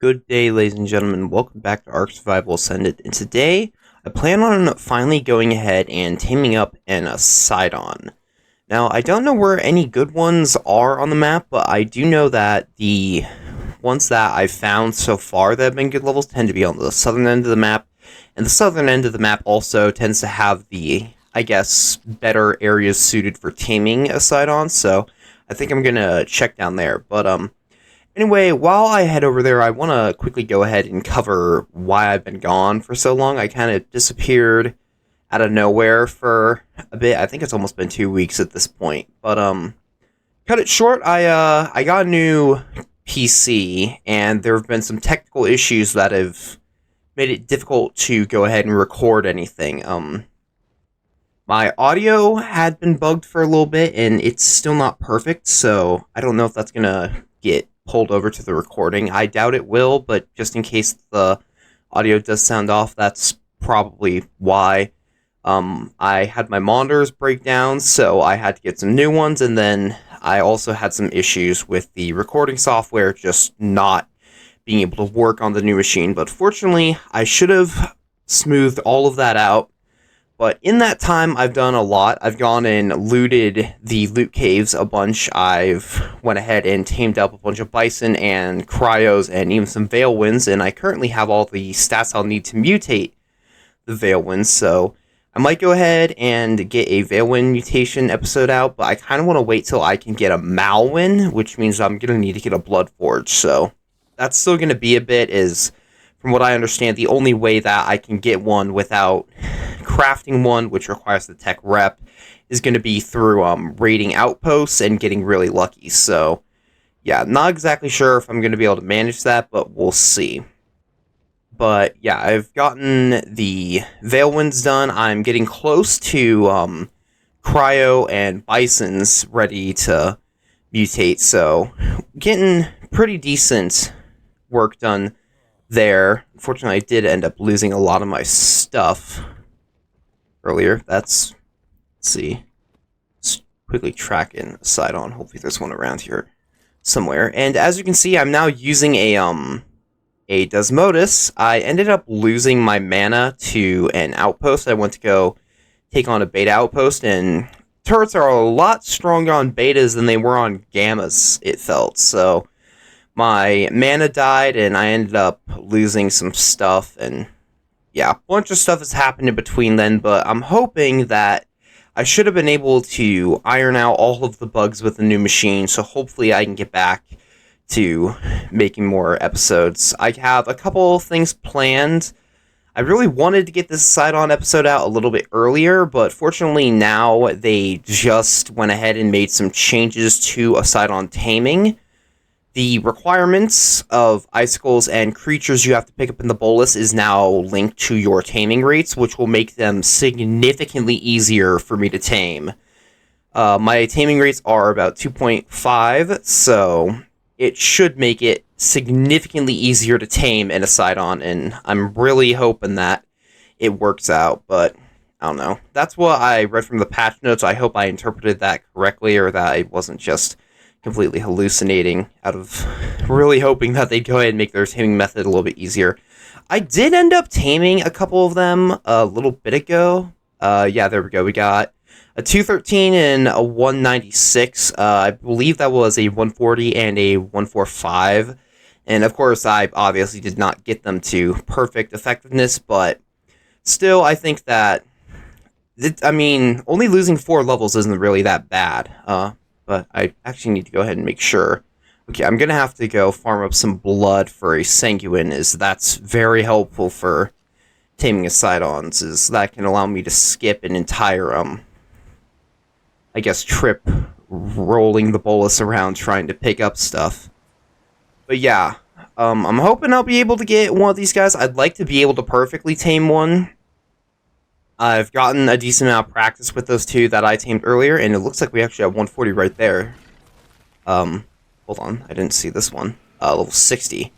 Good day, ladies and gentlemen. Welcome back to ARK Survival Ascended. And today, I plan on finally going ahead and taming up an Ossidon. Now, I don't know where any good ones are on the map, but I do know that the ones that I've found so far that have been good levels tend to be on the southern end of the map. And the southern end of the map also tends to have the, I guess, better areas suited for taming Ossidon. So, I think I'm going to check down there. But, anyway, while I head over there, I want to quickly go ahead and cover why I've been gone for so long. I kind of disappeared out of nowhere for a bit. I think it's almost been 2 weeks at this point. But cut it short, I got a new PC, and there have been some technical issues that have made it difficult to go ahead and record anything. My audio had been bugged for a little bit, and it's still not perfect, so I don't know if that's gonna get pulled over to the recording. I doubt it will, but just in case the audio does sound off, that's probably why. I had my monitors break down, so I had to get some new ones, and then I also had some issues with the recording software just not being able to work on the new machine, but fortunately, I should have smoothed all of that out. But in that time, I've done a lot. I've gone and looted the loot caves a bunch. I've went ahead and tamed up a bunch of bison and cryos and even some Veilwinds, and I currently have all the stats I'll need to mutate the Veilwinds, so I might go ahead and get a Veilwind mutation episode out, but I kind of want to wait till I can get a Malwin, which means I'm going to need to get a Bloodforge, so that's still going to be a bit, is, from what I understand, the only way that I can get one without crafting one, which requires the tech rep, is going to be through raiding outposts and getting really lucky. So, yeah, not exactly sure if I'm going to be able to manage that, but we'll see. But, yeah, I've gotten the Veilwinds done. I'm getting close to Cryo and Bisons ready to mutate, so getting pretty decent work done there. Unfortunately, I did end up losing a lot of my stuff earlier. Let's see. Let's quickly track in Ossidon. Hopefully there's one around here somewhere. And as you can see, I'm now using a Desmodus. I ended up losing my mana to an outpost. I went to go take on a beta outpost, and turrets are a lot stronger on betas than they were on gammas, it felt. So my mana died, and I ended up losing some stuff, and yeah, a bunch of stuff has happened in between then, but I'm hoping that I should have been able to iron out all of the bugs with the new machine, so hopefully I can get back to making more episodes. I have a couple things planned. I really wanted to get this Ossidon episode out a little bit earlier, but fortunately now they just went ahead and made some changes to Ossidon taming. The requirements of icicles and creatures you have to pick up in the bolus is now linked to your taming rates, which will make them significantly easier for me to tame. My taming rates are about 2.5, so it should make it significantly easier to tame an Ossidon, and I'm really hoping that it works out, but I don't know. That's what I read from the patch notes. I hope I interpreted that correctly, or that I wasn't just completely hallucinating out of really hoping that they'd go ahead and make their taming method a little bit easier. I did end up taming a couple of them a little bit ago. Yeah, there we go. We got a 213 and a 196. I believe that was a 140 and a 145. And of course, I obviously did not get them to perfect effectiveness, but still, I think that, only losing 4 levels isn't really that bad. But I actually need to go ahead and make sure. Okay, I'm going to have to go farm up some blood for a Sanguine, as that's very helpful for taming Ossidons, as that can allow me to skip an entire, I guess, trip rolling the bolus around trying to pick up stuff. But yeah, I'm hoping I'll be able to get one of these guys. I'd like to be able to perfectly tame one. I've gotten a decent amount of practice with those two that I tamed earlier, and it looks like we actually have 140 right there. Hold on, I didn't see this one. Level 60.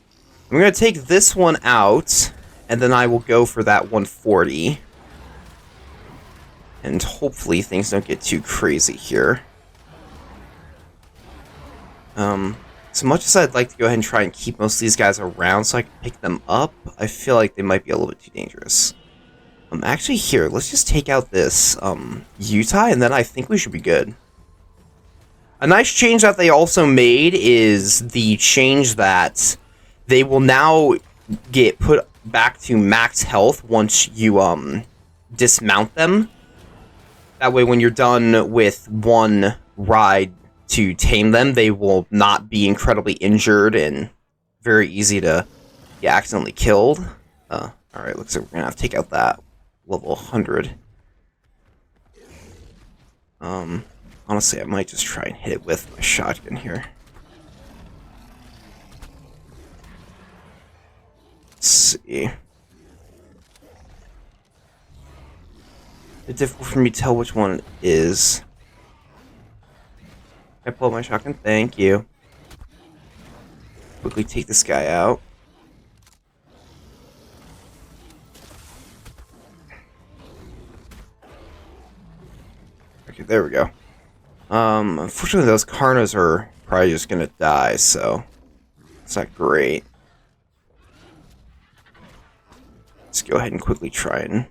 I'm going to take this one out, and then I will go for that 140. And hopefully things don't get too crazy here. as much as I'd like to go ahead and try and keep most of these guys around so I can pick them up, I feel like they might be a little bit too dangerous. Actually here, let's just take out this, Utah, and then I think we should be good. A nice change that they also made is the change that they will now get put back to max health once you, dismount them. That way when you're done with one ride to tame them, they will not be incredibly injured and very easy to get accidentally killed. Alright, looks like we're gonna have to take out that level 100. Honestly, I might just try and hit it with my shotgun here. Let's see. It's difficult for me to tell which one it is. I pull my shotgun, thank you. Quickly take this guy out. Okay, there we go. Unfortunately those Carnos are probably just gonna die, so it's not great. Let's go ahead and quickly try and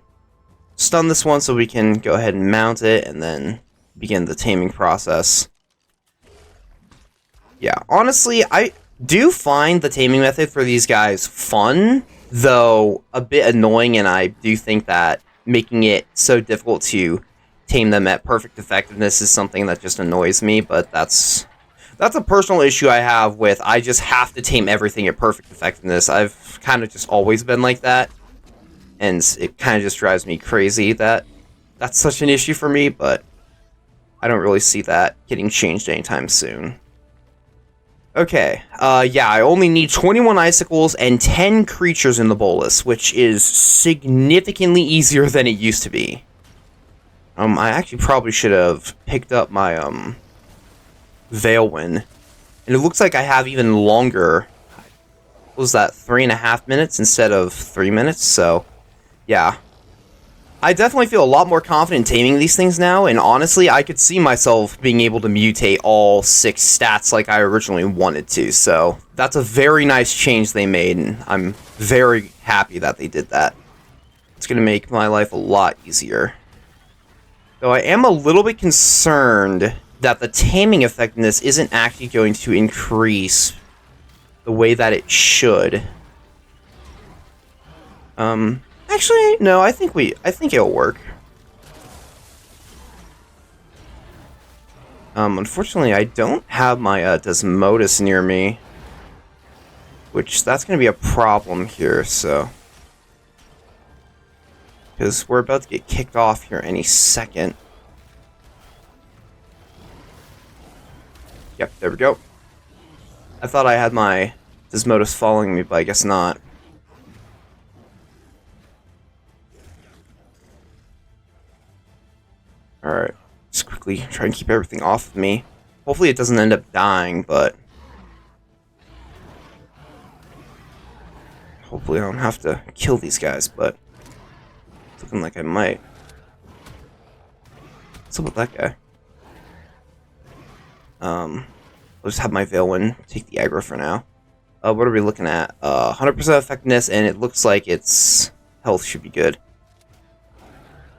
stun this one so we can go ahead and mount it and then begin the taming process. Yeah, honestly, I do find the taming method for these guys fun, though a bit annoying, and I do think that making it so difficult to tame them at perfect effectiveness is something that just annoys me, but that's a personal issue I have with I just have to tame everything at perfect effectiveness. I've kind of just always been like that, and it kind of just drives me crazy that that's such an issue for me, but I don't really see that getting changed anytime soon. Okay, yeah, I only need 21 icicles and 10 creatures in the bolus, which is significantly easier than it used to be. I actually probably should have picked up my, Veilwind. And it looks like I have even longer. What was that, 3.5 minutes instead of 3 minutes? So, yeah. I definitely feel a lot more confident taming these things now, and honestly, I could see myself being able to mutate all 6 stats like I originally wanted to, so that's a very nice change they made, and I'm very happy that they did that. It's going to make my life a lot easier. Though I am a little bit concerned that the taming effectiveness isn't actually going to increase the way that it should. Actually, no, I think it'll work. Unfortunately, I don't have my Desmodus near me, which that's going to be a problem here, so. Because we're about to get kicked off here any second. Yep, there we go. I thought I had my Desmodus following me, but I guess not. Alright, just quickly try and keep everything off of me. Hopefully it doesn't end up dying, but hopefully I don't have to kill these guys, but it's looking like I might. What's up with that guy? I'll just have my Veilwind take the aggro for now. What are we looking at? 100% effectiveness, and it looks like its health should be good.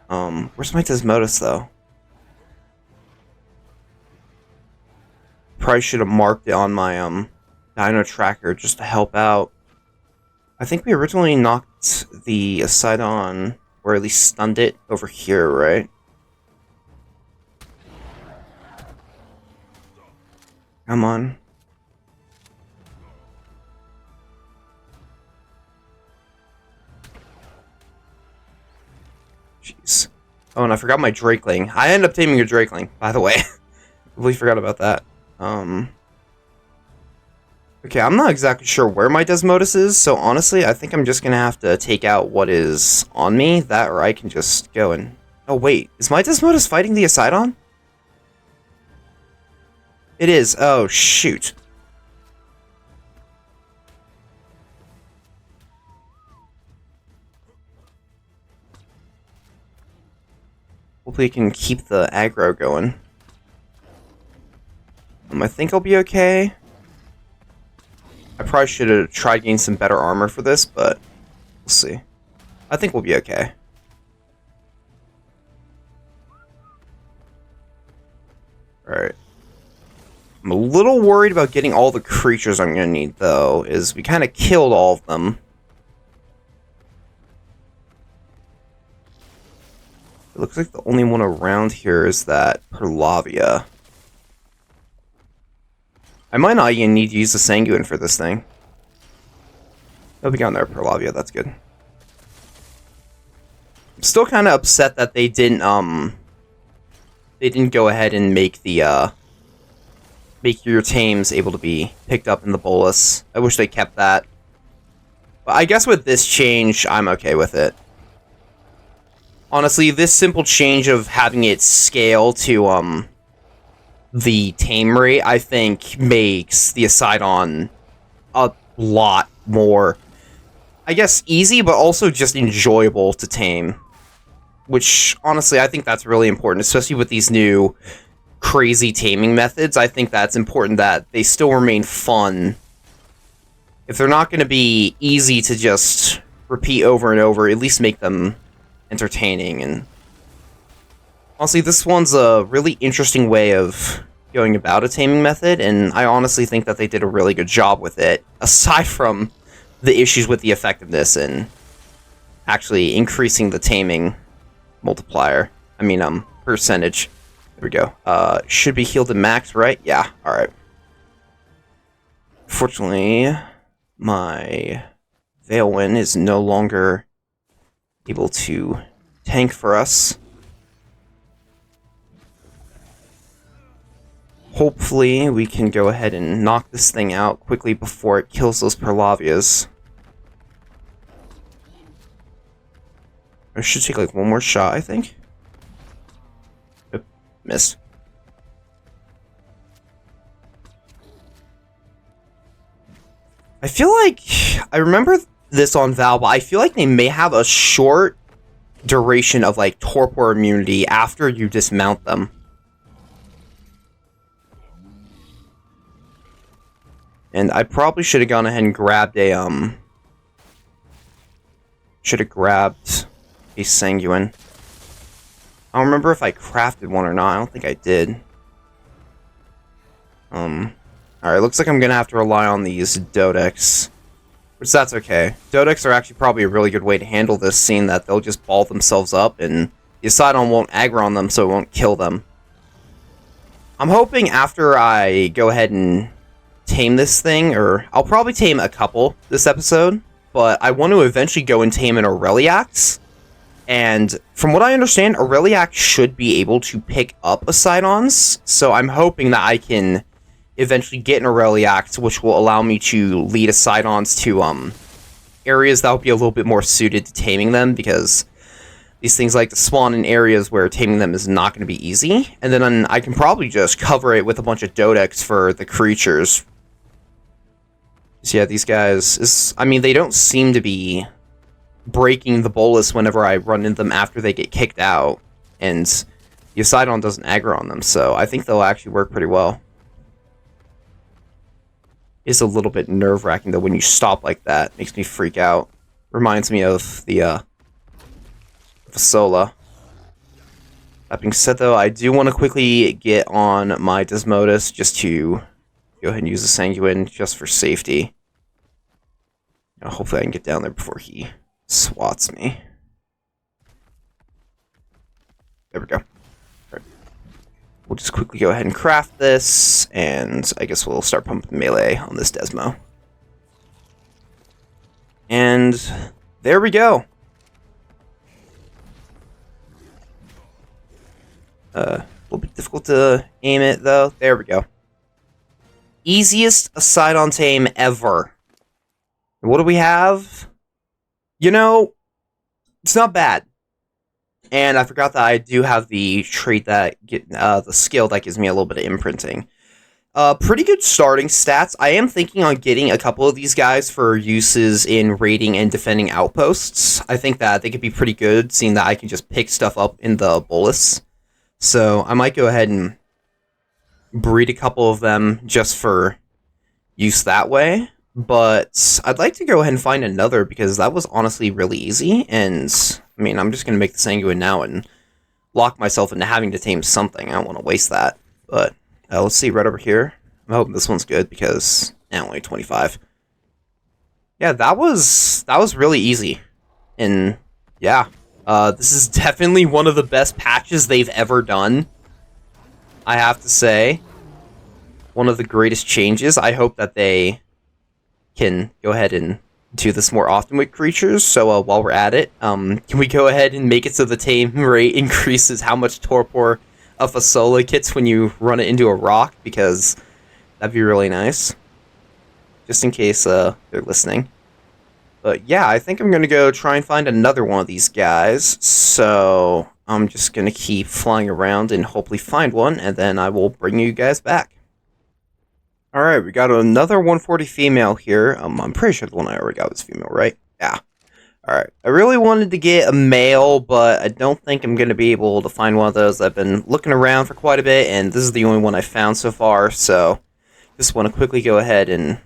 Where's my Desmodus, though? Probably should have marked it on my, Dino tracker just to help out. I think we originally knocked the Ossidon, or at least stunned it, over here, right? Come on. Jeez. Oh, and I forgot my Drakeling. I ended up taming a Drakeling, by the way. Completely forgot about that. Okay, I'm not exactly sure where my Desmodus is, so honestly, I think I'm just gonna have to take out what is on me. That, or I can just go and... Oh, wait. Is my Desmodus fighting the Ossidon? It is. Oh, shoot. Hopefully it can keep the aggro going. I think I'll be okay. probably should have tried getting some better armor for this, but we'll see. I think we'll be okay. Alright. I'm a little worried about getting all the creatures I'm going to need, though, is we kind of killed all of them. It looks like the only one around here is that Perlavia. I might not even need to use the Sanguine for this thing. They'll be down there, Perlavia, that's good. I'm still kind of upset that they didn't go ahead and make the, make your tames able to be picked up in the bolus. I wish they kept that. But I guess with this change, I'm okay with it. Honestly, this simple change of having it scale to, the tame rate, I think, makes the Ossidon a lot more, I guess, easy, but also just enjoyable to tame. Which, honestly, I think that's really important, especially with these new crazy taming methods. I think that's important that they still remain fun. If they're not going to be easy to just repeat over and over, at least make them entertaining. And honestly, this one's a really interesting way of going about a taming method, and I honestly think that they did a really good job with it, aside from the issues with the effectiveness and actually increasing the taming multiplier. I mean, percentage. There we go. Should be healed to max, right? Yeah, alright. Fortunately, my Veilwind is no longer able to tank for us. Hopefully, we can go ahead and knock this thing out quickly before it kills those Perlavias. I should take like one more shot, I think. Oop, missed. I feel like I remember this on Val, but I feel like they may have a short duration of like torpor immunity after you dismount them. And I probably should have gone ahead and grabbed a should have grabbed a Sanguine. I don't remember if I crafted one or not. I don't think I did. Alright, looks like I'm gonna have to rely on these Dodex. Which, that's okay. Dodex are actually probably a really good way to handle this, seeing that they'll just ball themselves up, and the Ossidon won't aggro on them, so it won't kill them. I'm hoping after I go ahead and tame this thing, or I'll probably tame a couple this episode, but I want to eventually go and tame an Aureliax. And from what I understand, Aureliax should be able to pick up Ossidons, so I'm hoping that I can eventually get an Aureliax, which will allow me to lead Ossidons to areas that will be a little bit more suited to taming them, because these things like to spawn in areas where taming them is not going to be easy. And then I can probably just cover it with a bunch of Dodex for the creatures. So yeah, these guys, I mean, they don't seem to be breaking the bolus whenever I run into them after they get kicked out, and the Ossidon doesn't aggro on them, so I think they'll actually work pretty well. It's a little bit nerve-wracking, though, when you stop like that. Makes me freak out. Reminds me of the, Fasola. That being said, though, I do want to quickly get on my Desmodus, just to go ahead and use the Sanguine, just for safety. Hopefully I can get down there before he swats me. There we go. Right. We'll just quickly go ahead and craft this, and I guess we'll start pumping melee on this Desmo. And there we go. A little bit difficult to aim it, though. There we go. Easiest Ossidon tame ever. What do we have? You know, it's not bad. And I forgot that I do have the trait that the skill that gives me a little bit of imprinting. Pretty good starting stats. I am thinking on getting a couple of these guys for uses in raiding and defending outposts. I think that they could be pretty good, seeing that I can just pick stuff up in the bolus. So I might go ahead and breed a couple of them just for use that way. But I'd like to go ahead and find another because that was honestly really easy. And I mean, I'm just gonna make the sanguine now and lock myself into having to tame something. I don't want to waste that. But let's see right over here. I'm hoping this one's good because only 25. Yeah, that was really easy. And yeah, this is definitely one of the best patches they've ever done. I have to say, one of the greatest changes. I hope that they can go ahead and do this more often with creatures. So while we're at it, can we go ahead and make it so the tame rate increases how much torpor a Fasola gets when you run it into a rock? Because that'd be really nice. Just in case they're listening. But yeah, I think I'm going to go try and find another one of these guys. So I'm just going to keep flying around and hopefully find one, and then I will bring you guys back. Alright, we got another 140 female here. I'm pretty sure the one I already got was female, right? Yeah. Alright, I really wanted to get a male, but I don't think I'm going to be able to find one of those. I've been looking around for quite a bit, and this is the only one I found so far, so just want to quickly go ahead and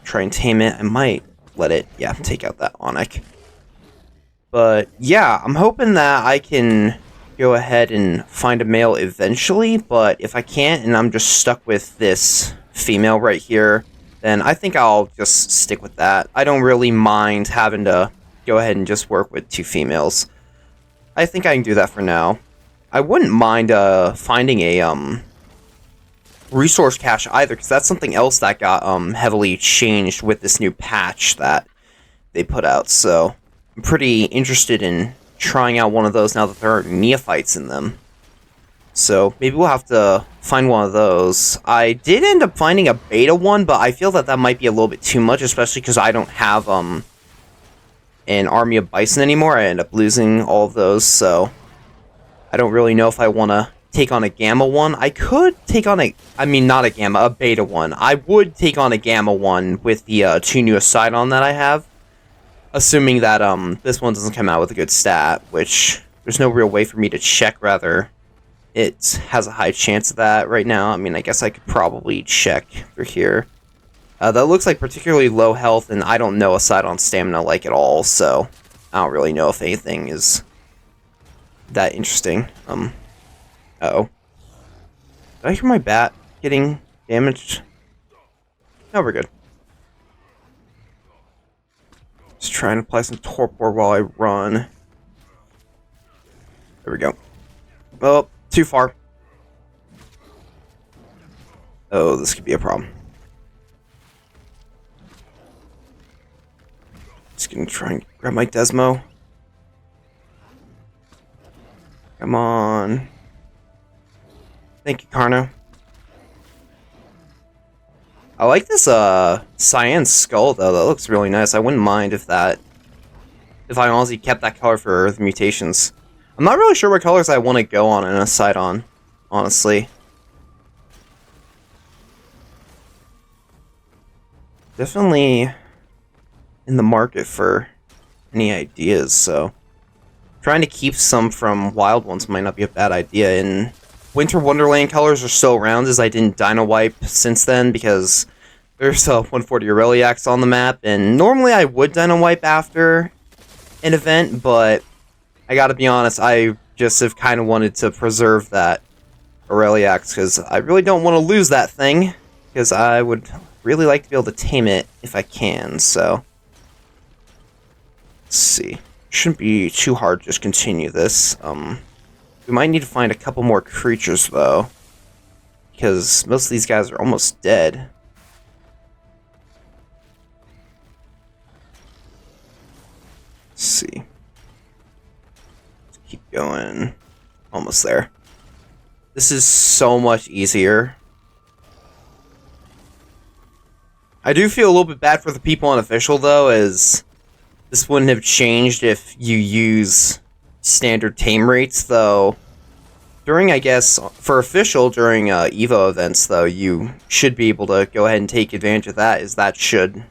try and tame it. I might let it, take out that Onyx. But yeah, I'm hoping that I can go ahead and find a male eventually, but if I can't and I'm just stuck with this female right here, then I think I'll just stick with that. I don't really mind having to go ahead and just work with 2 females. I think I can do that for now. I wouldn't mind finding a resource cache either, because that's something else that got heavily changed with this new patch that they put out. So I'm pretty interested in trying out one of those now that there are neophytes in them. So maybe we'll have to find one of those. I did end up finding a beta one, but I feel that that might be a little bit too much, especially because I don't have an army of bison anymore. I end up losing all of those, so I don't really know if I want to take on a gamma one. I could take on not a gamma, a beta one. I would take on a gamma one with the 2 new Ossidon that I have, assuming that this one doesn't come out with a good stat, which there's no real way for me to check. Rather, it has a high chance of that right now. I mean, I guess I could probably check through here. That looks like particularly low health, and I don't know Ossidon stamina like at all, so I don't really know if anything is that interesting. Uh-oh. Did I hear my bat getting damaged? No, we're good. Just trying to apply some torpor while I run. There we go. Oh, too far. Oh, this could be a problem. Just gonna try and grab my Desmo. Come on. Thank you, Carno. I like this cyan skull though. That looks really nice. I wouldn't mind if I honestly kept that color for the mutations. I'm not really sure what colors I want to go on in a Ossidon, honestly. Definitely in the market for any ideas, so trying to keep some from wild ones might not be a bad idea. And Winter Wonderland colors are still around, as I didn't Dino Wipe since then, because there's a 140 Aureliax on the map, and normally I would Dino Wipe after an event, but I gotta be honest, I just have kind of wanted to preserve that Aureliax, because I really don't want to lose that thing, because I would really like to be able to tame it if I can, so let's see. Shouldn't be too hard to just continue this. We might need to find a couple more creatures, though, because most of these guys are almost dead. Let's see. Let's keep going. Almost there. This is so much easier. I do feel a little bit bad for the people on official, though, as this wouldn't have changed if you use standard tame rates, though. During, I guess, for official, during Evo events, though, you should be able to go ahead and take advantage of that, as that should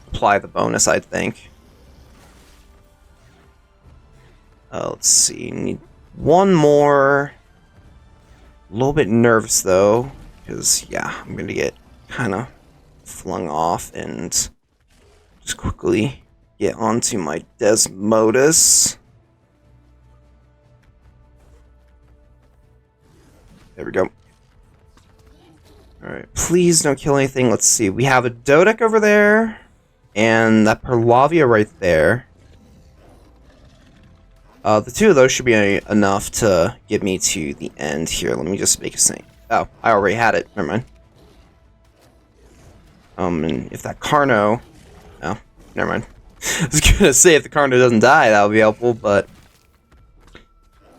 apply the bonus, I think. Let's see, need one more. A little bit nervous, though, because, yeah, I'm gonna get kind of flung off, and just quickly get onto my Desmodus. There we go. Alright, please don't kill anything. Let's see. We have a Dodec over there, and that Perlavia right there. The two of those should be enough to get me to the end here. Let me just make a thing. Oh, I already had it. Never mind. And if that Carno... Oh, never mind. I was gonna say if the Carno doesn't die, that would be helpful, but...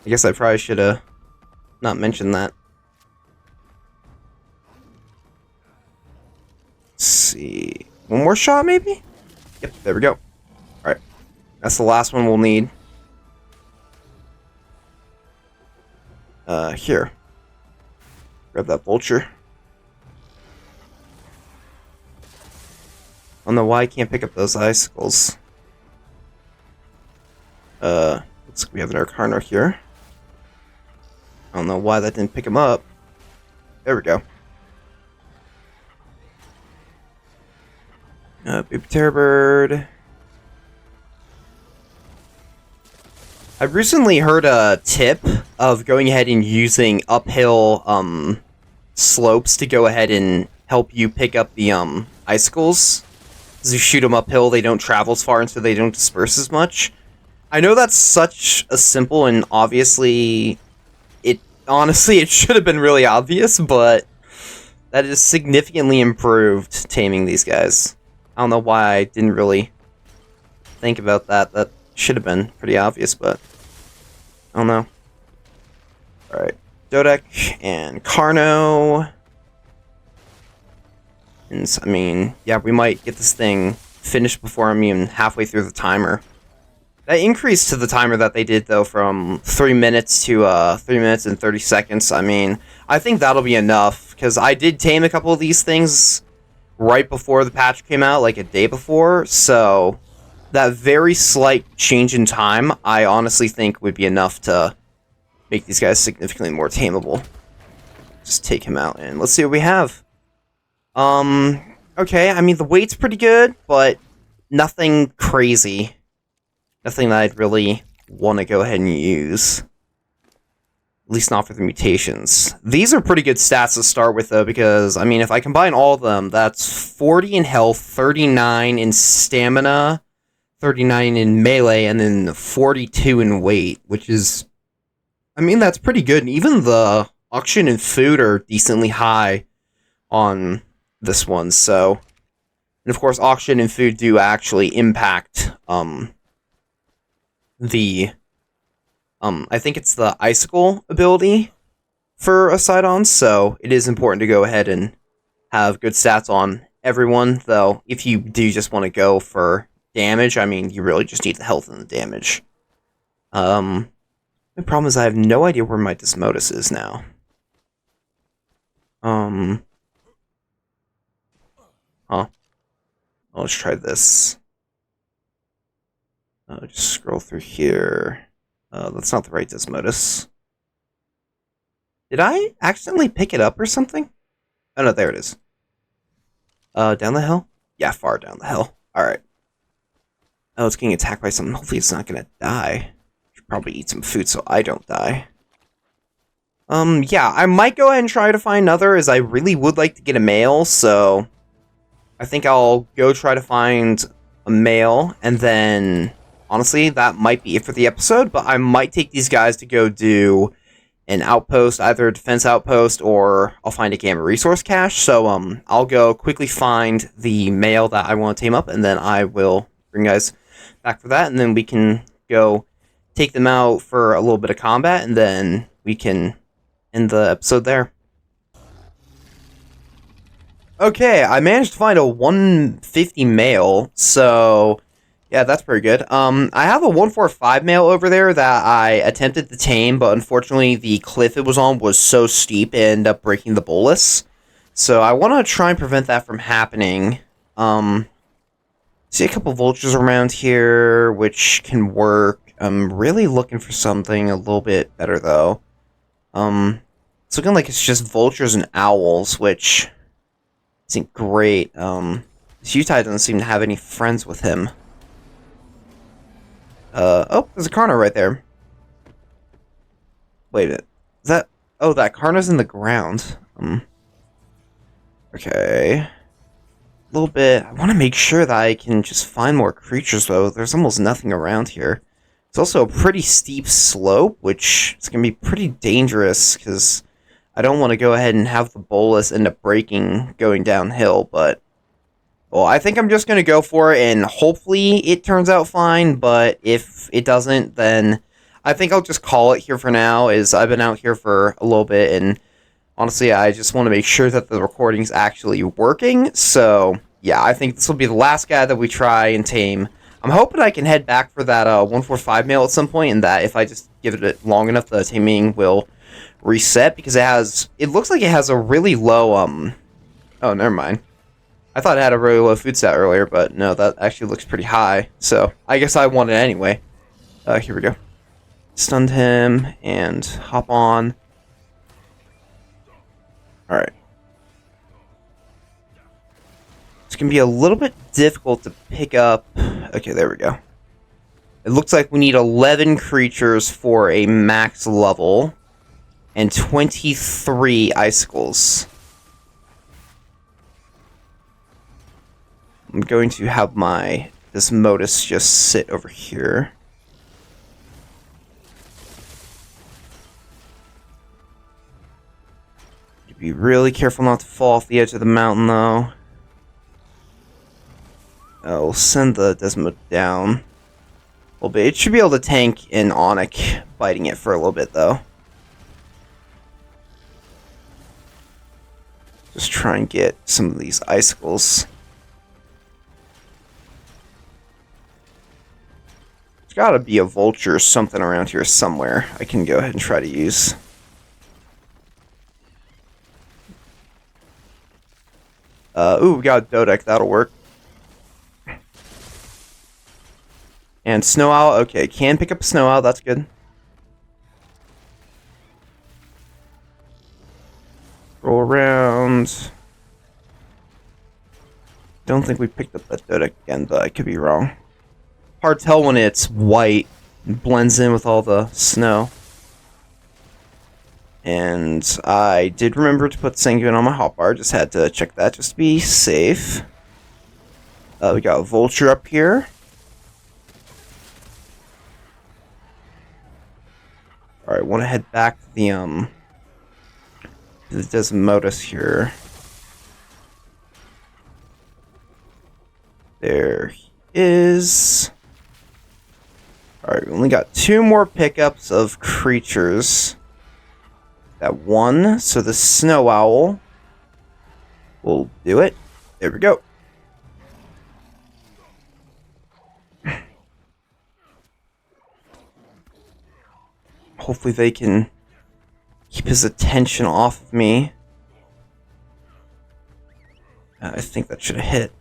I guess I probably should have not mentioned that. Let's see... One more shot, maybe? Yep, there we go. Alright. That's the last one we'll need. Here. Grab that vulture. I don't know why I can't pick up those icicles. Looks like we have another Carno here. I don't know why that didn't pick him up. There we go. Baby Terrorbird. I recently heard a tip of going ahead and using uphill slopes to go ahead and help you pick up the icicles. As you shoot them uphill, they don't travel as far and so they don't disperse as much. I know that's such a simple and honestly it should have been really obvious, but that has significantly improved taming these guys. I don't know why I didn't really think about that. That should have been pretty obvious, but I don't know. Alright, Dodec and Carno. And, I mean, yeah, we might get this thing finished before I'm even halfway through the timer. That increase to the timer that they did, though, from 3 minutes to 3 minutes and 30 seconds, I mean, I think that'll be enough, because I did tame a couple of these things right before the patch came out, like a day before, so that very slight change in time, I honestly think would be enough to make these guys significantly more tameable. Just take him out, and let's see what we have. Okay, I mean, the weight's pretty good, but nothing crazy. Nothing that I'd really want to go ahead and use. At least not for the mutations. These are pretty good stats to start with, though, because, I mean, if I combine all of them, that's 40 in health, 39 in stamina, 39 in melee, and then 42 in weight, which is... I mean, that's pretty good, and even the oxygen and food are decently high on this one, so... And, of course, oxygen and food do actually impact, I think it's the icicle ability for Ossidons, so it is important to go ahead and have good stats on everyone, though if you do just want to go for damage, I mean, you really just need the health and the damage. The problem is I have no idea where my Desmodus is now. Let's try this. Just scroll through here. That's not the right Desmodus. Did I accidentally pick it up or something? Oh no, there it is. Down the hill? Yeah, far down the hill. Alright. Oh, it's getting attacked by something. Hopefully it's not gonna die. Should probably eat some food so I don't die. Yeah, I might go ahead and try to find another, as I really would like to get a male, so... I think I'll go try to find a male, and then... Honestly, that might be it for the episode, but I might take these guys to go do an outpost, either a defense outpost, or I'll find a gamma resource cache, so, I'll go quickly find the male that I want to tame up, and then I will bring you guys back for that, and then we can go take them out for a little bit of combat, and then we can end the episode there. Okay, I managed to find a 150 male, so... Yeah, that's pretty good. I have a 145 male over there that I attempted to tame, but unfortunately the cliff it was on was so steep it ended up breaking the bolus. So I want to try and prevent that from happening. See a couple vultures around here, which can work. I'm really looking for something a little bit better, though. It's looking like it's just vultures and owls, which isn't great. This Utah doesn't seem to have any friends with him. Oh, there's a Karna right there. Wait a minute. Is that... Oh, that Karna's in the ground. Okay. A little bit... I want to make sure that I can just find more creatures, though. There's almost nothing around here. It's also a pretty steep slope, which is going to be pretty dangerous, because I don't want to go ahead and have the bolus end up breaking going downhill, but... Well, I think I'm just going to go for it, and hopefully it turns out fine, but if it doesn't, then I think I'll just call it here for now, as I've been out here for a little bit, and honestly, I just want to make sure that the recording's actually working, so yeah, I think this will be the last guy that we try and tame. I'm hoping I can head back for that 145 male at some point, and that if I just give it long enough, the taming will reset, because it looks like it has a really low, oh, never mind. I thought it had a really low food stat earlier, but no, that actually looks pretty high. So, I guess I want it anyway. Here we go. Stunned him, and hop on. Alright. It's going to be a little bit difficult to pick up. Okay, there we go. It looks like we need 11 creatures for a max level, and 23 icicles. I'm going to have this Modus just sit over here. Be really careful not to fall off the edge of the mountain, though. I'll send the Desmo down a little bit. It should be able to tank an Onyx biting it for a little bit, though. Just try and get some of these icicles. There's gotta be a vulture or something around here somewhere I can go ahead and try to use. Ooh, we got a Dodec, that'll work. And Snow Owl, okay, can pick up a Snow Owl, that's good. Roll around. Don't think we picked up that Dodec again, but I could be wrong. Hard to tell when it's white. It blends in with all the snow. And I did remember to put Sanguine on my hotbar. Just had to check that just to be safe. We got a vulture up here. Alright, want to head back to the Desmodus here. There he is. Alright, we only got 2 more pickups of creatures. That one, so the Snow Owl will do it. There we go. Hopefully they can keep his attention off of me. I think that should have hit.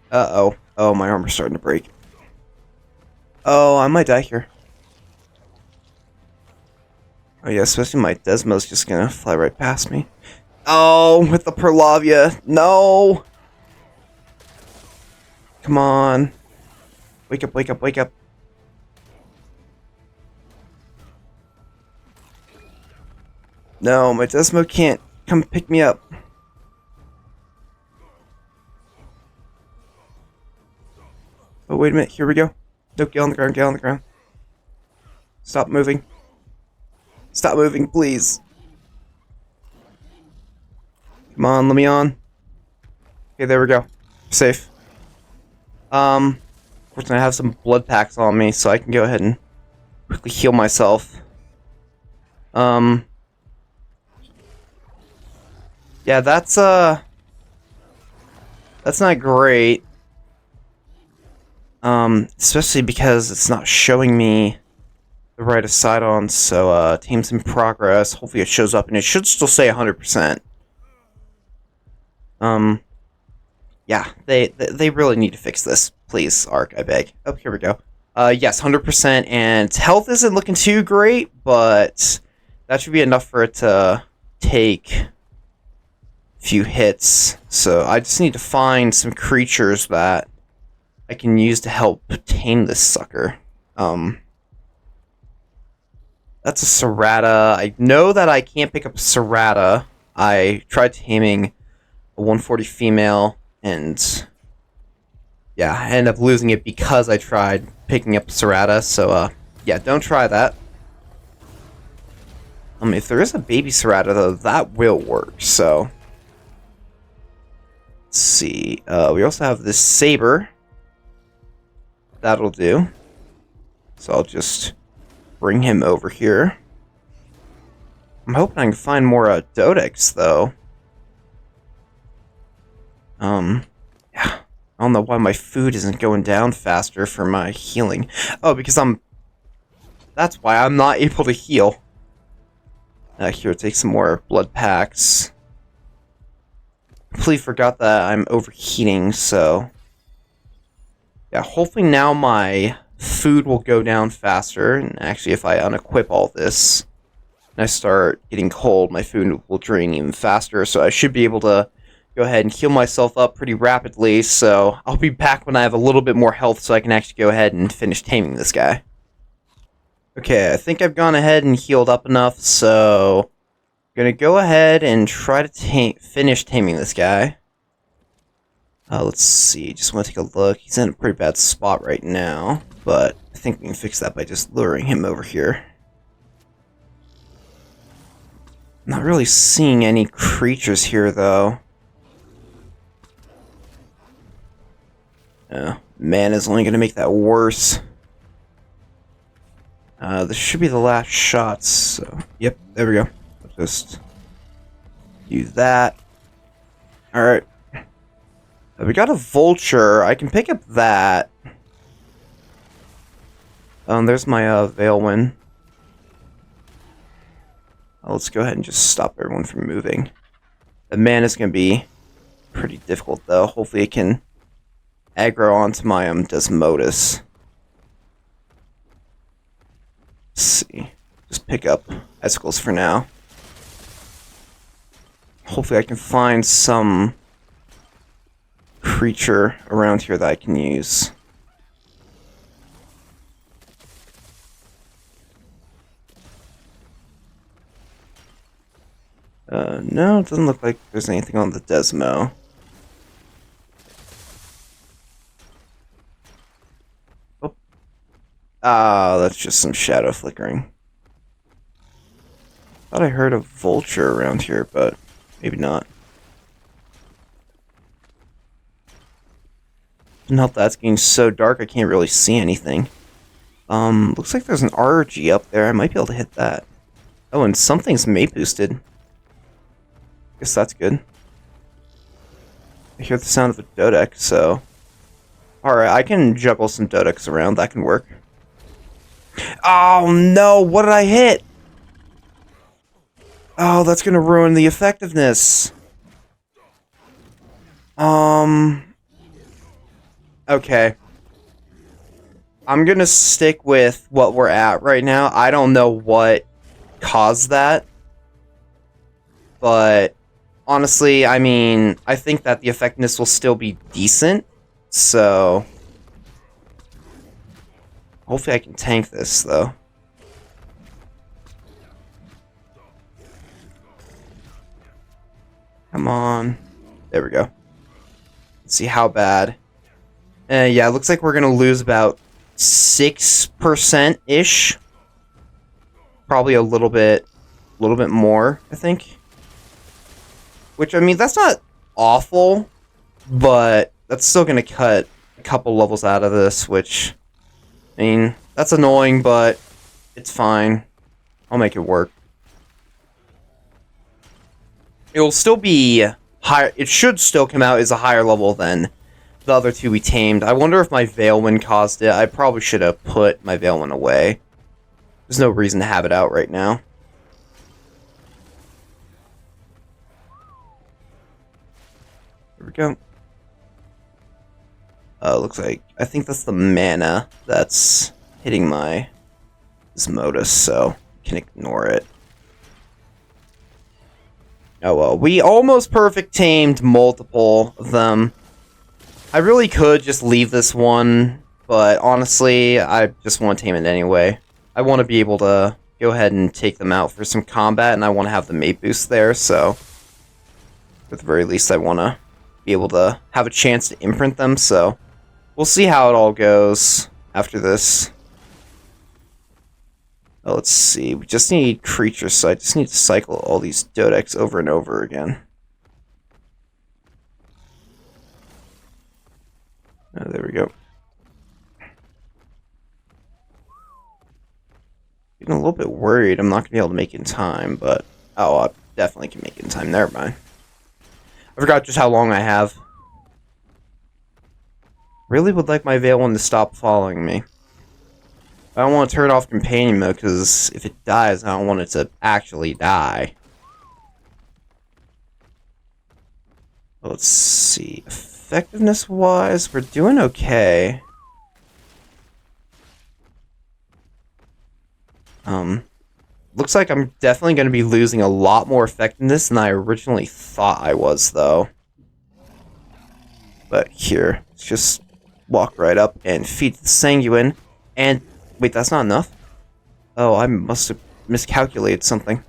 Uh-oh. Oh, my armor's starting to break. Oh, I might die here. Oh yeah, especially my Desmo's just gonna fly right past me. Oh, with the Perlavia. No! Come on. Wake up, wake up, wake up. No, my Desmo can't come pick me up. Oh, wait a minute. Here we go. No, get on the ground, get on the ground. Stop moving. Stop moving, please. Come on, let me on. Okay, there we go. Safe. Fortunately, I have some blood packs on me, so I can go ahead and quickly heal myself. Yeah, that's not great. Especially because it's not showing me the right Ossidon, so, tame's in progress. Hopefully it shows up, and it should still say 100%. Yeah, they really need to fix this. Please, ARK, I beg. Oh, here we go. Yes, 100%, and health isn't looking too great, but that should be enough for it to take few hits. So I just need to find some creatures that I can use to help tame this sucker. That's a Serrata. I know that I can't pick up a Serrata. I tried taming a 140 female, and yeah, I ended up losing it because I tried picking up Serrata. So yeah, don't try that. If there is a baby Serrata though, that will work. So let's see. We also have this Saber. That'll do. So I'll just bring him over here. I'm hoping I can find more Dodex, though. Yeah. I don't know why my food isn't going down faster for my healing. Oh, because that's why I'm not able to heal. Here, take some more blood packs. Completely forgot that I'm overheating, so yeah, hopefully now my food will go down faster, and actually if I unequip all this and I start getting cold, my food will drain even faster, so I should be able to go ahead and heal myself up pretty rapidly. So I'll be back when I have a little bit more health so I can actually go ahead and finish taming this guy. Okay, I think I've gone ahead and healed up enough, so I'm gonna go ahead and try to finish taming this guy. Let's see, just want to take a look. He's in a pretty bad spot right now, but I think we can fix that by just luring him over here. Not really seeing any creatures here, though. Man is only going to make that worse. This should be the last shots, so yep, there we go. I'll just do that. Alright. We got a vulture. I can pick up that. There's my Veilwind. Let's go ahead and just stop everyone from moving. The man is going to be pretty difficult, though. Hopefully it can aggro onto my Desmodus. Let's see. Just pick up icicles for now. Hopefully I can find some creature around here that I can use. No, it doesn't look like there's anything on the Desmo. Oh. That's just some shadow flickering. Thought I heard a vulture around here, but maybe not. Didn't help that it's getting so dark I can't really see anything. Looks like there's an RG up there. I might be able to hit that. Oh, and something's mate boosted. Guess that's good. I hear the sound of a Dodex, so alright, I can juggle some Dodex around. That can work. Oh no, what did I hit? Oh, that's gonna ruin the effectiveness. Okay. I'm gonna stick with what we're at right now. I don't know what caused that. But honestly, I mean, I think that the effectiveness will still be decent. So hopefully I can tank this, though. Come on. There we go. Let's see how bad. Yeah, it looks like we're going to lose about 6%-ish. Probably a little bit more, I think. Which, I mean, that's not awful, but that's still going to cut a couple levels out of this, which, I mean, that's annoying, but it's fine. I'll make it work. It'll still be higher. It should still come out as a higher level than the other two we tamed. I wonder if my Veilwind caused it. I probably should have put my Veilwind away. There's no reason to have it out right now. Here we go. Looks like, I think that's the mana that's hitting my Desmodus, so can ignore it. Oh well, we almost perfect tamed multiple of them. I really could just leave this one, but honestly, I just want to tame it anyway. I want to be able to go ahead and take them out for some combat, and I want to have the mate boost there, so at the very least I want to be able to have a chance to imprint them, so we'll see how it all goes after this. Oh, let's see, we just need creatures, so I just need to cycle all these Dodex over and over again. Oh, there we go. Getting a little bit worried I'm not going to be able to make it in time, but... Oh, I definitely can make it in time. Never mind. I forgot just how long I have. Really would like my Veil one to stop following me. I don't want to turn off companion mode, because if it dies, I don't want it to actually die. Let's see. Effectiveness-wise, we're doing okay. Looks like I'm definitely going to be losing a lot more effectiveness than I originally thought I was, though. But here, let's just walk right up and feed the Sanguine. And, wait, that's not enough? Oh, I must have miscalculated something.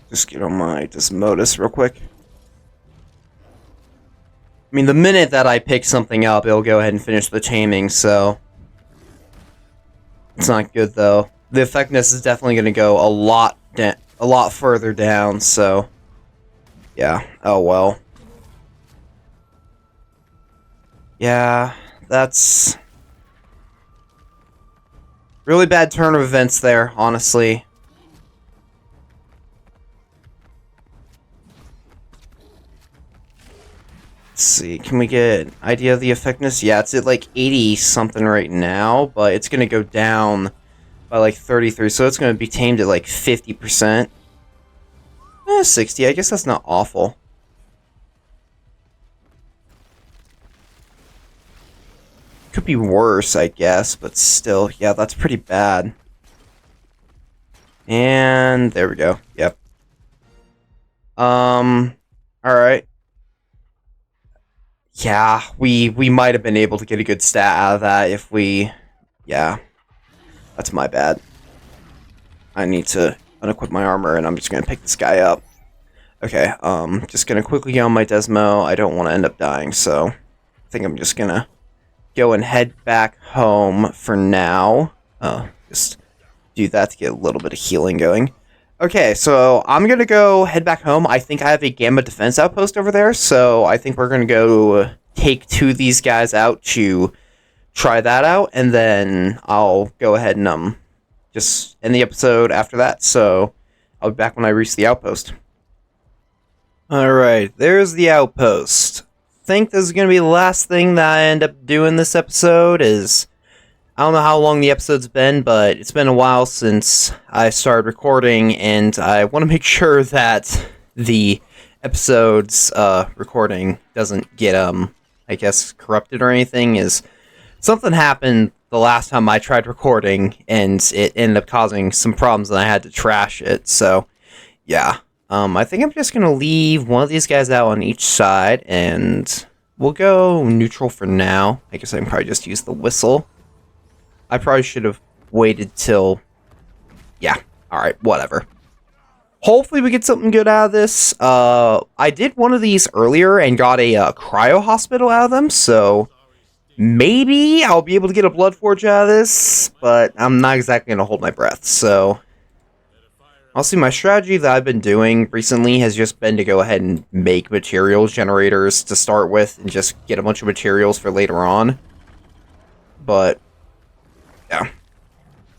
Just get on my Desmodus real quick. I mean, the minute that I pick something up, it'll go ahead and finish the taming, so... It's not good, though. The effectiveness is definitely going to go a lot further down, so... Yeah, oh well. Yeah, that's... really bad turn of events there, honestly. Let's see, can we get an idea of the effectiveness? Yeah, it's at like 80 something right now, but it's gonna go down by like 33, so it's gonna be tamed at like 50%. 60, I guess that's not awful. Could be worse, I guess, but still, yeah, that's pretty bad. And there we go, yep. Alright. Yeah, we might have been able to get a good stat out of that if we... Yeah. That's my bad. I need to unequip my armor, and I'm just gonna pick this guy up. Okay, just gonna quickly get on my Desmo. I don't want to end up dying, so... I think I'm just gonna go and head back home for now. Just do that to get a little bit of healing going. Okay, so I'm gonna go head back home. I think I have a Gamma Defense outpost over there, so I think we're gonna go take two of these guys out to try that out, and then I'll go ahead and just end the episode after that, so I'll be back when I reach the outpost. Alright, there's the outpost. I think this is gonna be the last thing that I end up doing this episode is... I don't know how long the episode's been, but it's been a while since I started recording, and I want to make sure that the episode's recording doesn't get, I guess, corrupted or anything, is something happened the last time I tried recording, and it ended up causing some problems, and I had to trash it, so, yeah. I think I'm just going to leave one of these guys out on each side, and we'll go neutral for now. I guess I can probably just use the whistle. I probably should have waited till... Yeah, alright, whatever. Hopefully we get something good out of this. I did one of these earlier and got a cryo hospital out of them, so... Maybe I'll be able to get a blood forge out of this, but I'm not exactly going to hold my breath, so... Also, my strategy that I've been doing recently has just been to go ahead and make material generators to start with, and just get a bunch of materials for later on. But... Yeah,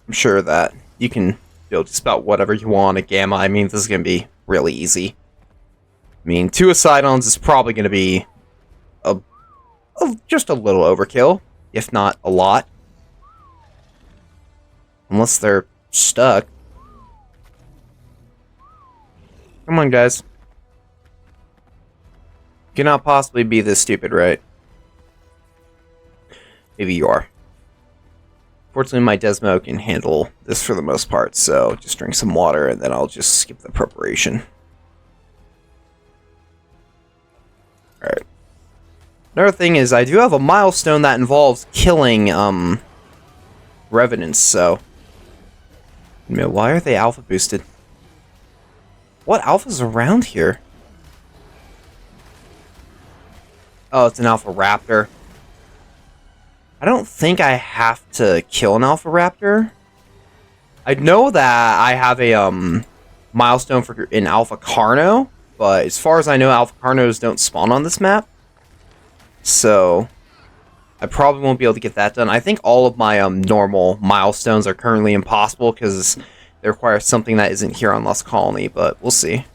I'm sure that you can build just about whatever you want at Gamma. I mean, this is going to be really easy. I mean, 2 Ossidons is probably going to be just a little overkill, if not a lot. Unless they're stuck. Come on, guys. You cannot possibly be this stupid, right? Maybe you are. Fortunately, my Desmo can handle this for the most part, so just drink some water and then I'll just skip the preparation. Alright. Another thing is, I do have a milestone that involves killing, Revenants, so... Why are they alpha boosted? What alpha's around here? Oh, it's an alpha raptor. I don't think I have to kill an alpha raptor. I know that I have a, milestone for an alpha carno, but as far as I know, alpha carnos don't spawn on this map. So... I probably won't be able to get that done. I think all of my normal milestones are currently impossible because they require something that isn't here on Lost Colony, but we'll see.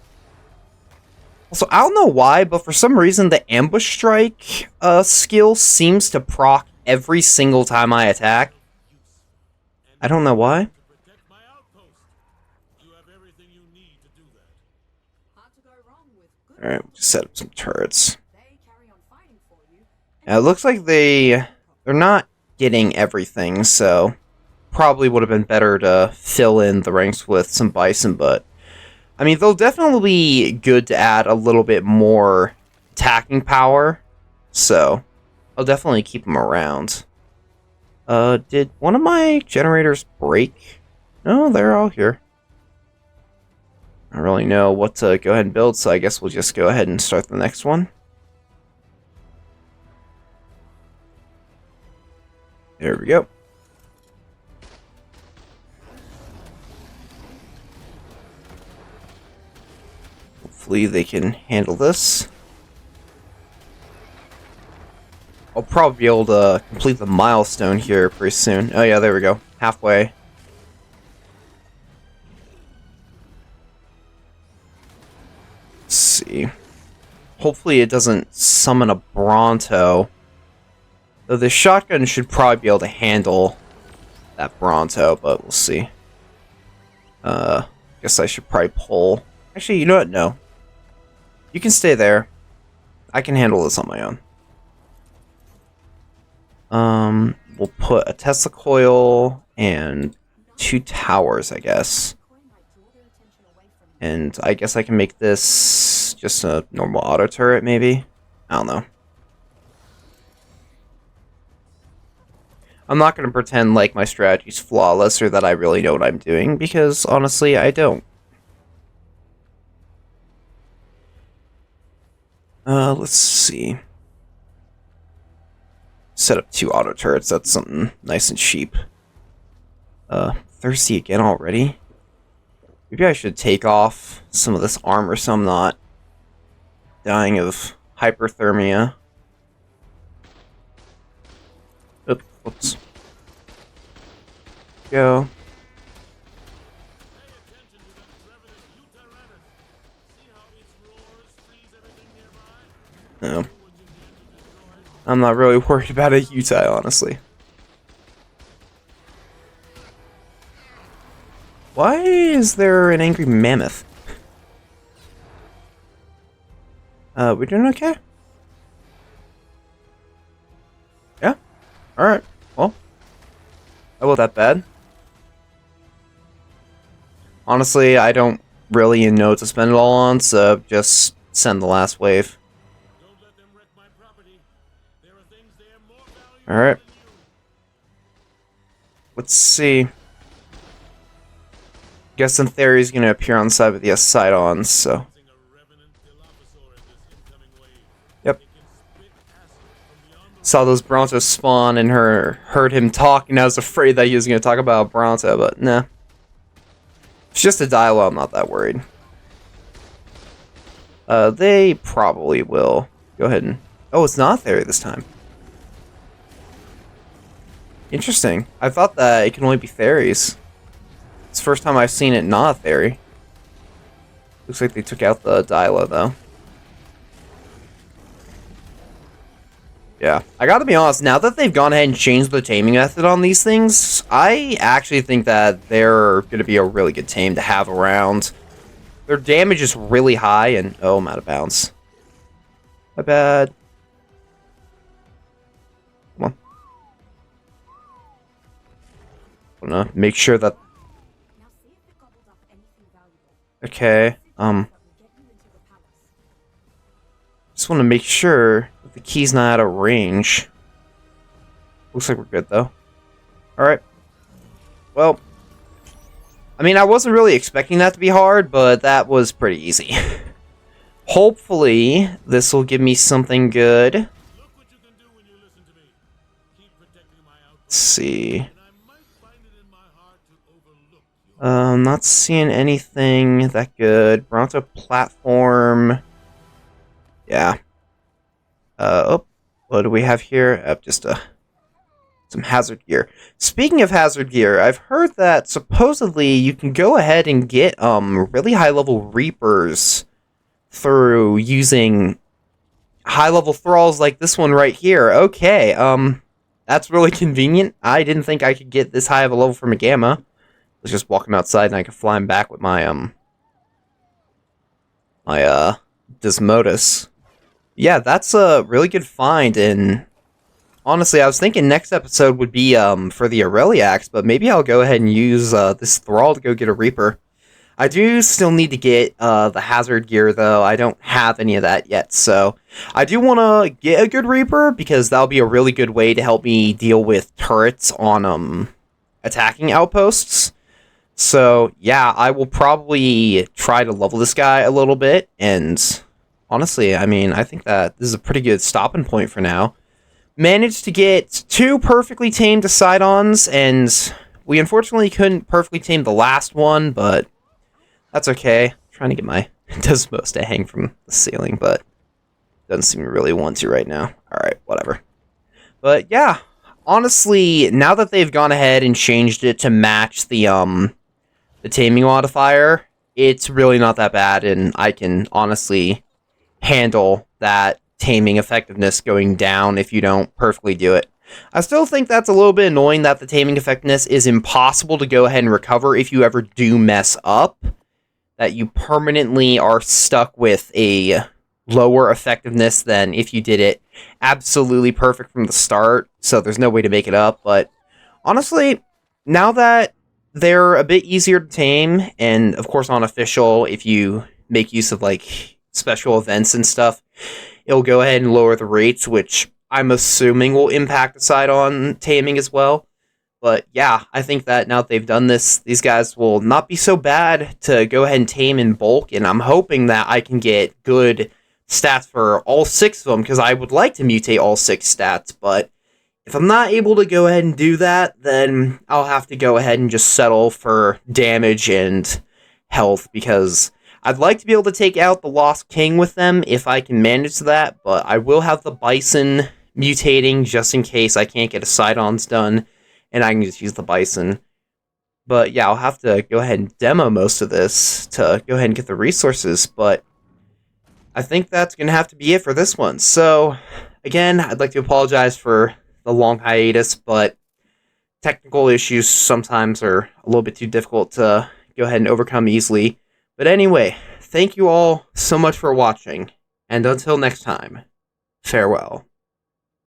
Also, I don't know why, but for some reason the ambush strike skill seems to proc every single time I attack. I don't know why. Alright, we'll just set up some turrets. It looks like they're not getting everything, so probably would have been better to fill in the ranks with some bison, but I mean, they'll definitely be good to add a little bit more attacking power, so I'll definitely keep them around. Did one of my generators break? No, they're all here. I don't really know what to go ahead and build, so I guess we'll just go ahead and start the next one. There we go. Hopefully they can handle this. I'll probably be able to complete the milestone here pretty soon. Oh yeah, there we go. Halfway. Let's see. Hopefully it doesn't summon a Bronto. Though the shotgun should probably be able to handle that Bronto, but we'll see. Guess I should probably pull. Actually, you know what? No. You can stay there. I can handle this on my own. We'll put a Tesla coil and 2 towers, I guess. And I guess I can make this just a normal auto turret, maybe? I don't know. I'm not going to pretend like my strategy's flawless or that I really know what I'm doing, because honestly, I don't. Let's see. Set up 2 auto turrets, that's something nice and cheap. Thirsty again already? Maybe I should take off some of this armor so I'm not dying of hyperthermia. Whoops. Go. No. I'm not really worried about a Utah, honestly. Why is there an angry mammoth? We doing okay? Yeah? Alright. Well, that wasn't that bad. Honestly, I don't really know what to spend it all on, so just send the last wave. Alright. Let's see. Guess in theory he's gonna appear on the side of the Ossidons, so. Yep. Saw those Brontos spawn and heard him talk, and I was afraid that he was gonna talk about Bronto, but nah. It's just a dialogue, I'm not that worried. They probably will. Go ahead and... Oh, it's not theory this time. Interesting. I thought that it can only be fairies. It's the first time I've seen it not a fairy. Looks like they took out the Dyla, though. Yeah, I gotta be honest, now that they've gone ahead and changed the taming method on these things, I actually think that they're gonna be a really good tame to have around. Their damage is really high, and... Oh, I'm out of bounds. My bad. Come on. wanna make sure that... Okay, just wanna make sure that the key's not out of range. Looks like we're good, though. Alright. Well, I mean, I wasn't really expecting that to be hard, but that was pretty easy. Hopefully, this will give me something good. Let's see. Not seeing anything that good. Bronto platform. Yeah. Oh, what do we have here? Just some hazard gear. Speaking of hazard gear, I've heard that supposedly you can go ahead and get really high level reapers through using high level thralls like this one right here. Okay, that's really convenient. I didn't think I could get this high of a level from a gamma. I was just walking outside and I could fly him back with my Desmodus. Yeah, that's a really good find, and honestly, I was thinking next episode would be for the Aureliax, but maybe I'll go ahead and use this Thrall to go get a Reaper. I do still need to get the hazard gear, though. I don't have any of that yet, so I do want to get a good Reaper, because that'll be a really good way to help me deal with turrets on attacking outposts. So, yeah, I will probably try to level this guy a little bit, and honestly, I mean, I think that this is a pretty good stopping point for now. Managed to get 2 perfectly tamed Ossidons, and we unfortunately couldn't perfectly tame the last one, but that's okay. I'm trying to get my Desmos to hang from the ceiling, but doesn't seem to really want to right now. Alright, whatever. But yeah, honestly, now that they've gone ahead and changed it to match the taming modifier, it's really not that bad, and I can honestly handle that taming effectiveness going down if you don't perfectly do it. I still think that's a little bit annoying that the taming effectiveness is impossible to go ahead and recover if you ever do mess up. That you permanently are stuck with a lower effectiveness than if you did it absolutely perfect from the start, so there's no way to make it up. But honestly, now that they're a bit easier to tame, and of course on official, if you make use of like special events and stuff, it'll go ahead and lower the rates, which I'm assuming will impact the Ossidon taming as well. But yeah, I think that now that they've done this, these guys will not be so bad to go ahead and tame in bulk, and I'm hoping that I can get good stats for all 6 of them, because I would like to mutate all 6 stats, but if I'm not able to go ahead and do that, then I'll have to go ahead and just settle for damage and health, because I'd like to be able to take out the Lost King with them if I can manage that, but I will have the Bison mutating just in case I can't get Ossidons done, and I can just use the Bison. But yeah, I'll have to go ahead and demo most of this to go ahead and get the resources, but I think that's going to have to be it for this one. So, again, I'd like to apologize for the long hiatus, but technical issues sometimes are a little bit too difficult to go ahead and overcome easily. But anyway, thank you all so much for watching, and until next time, farewell.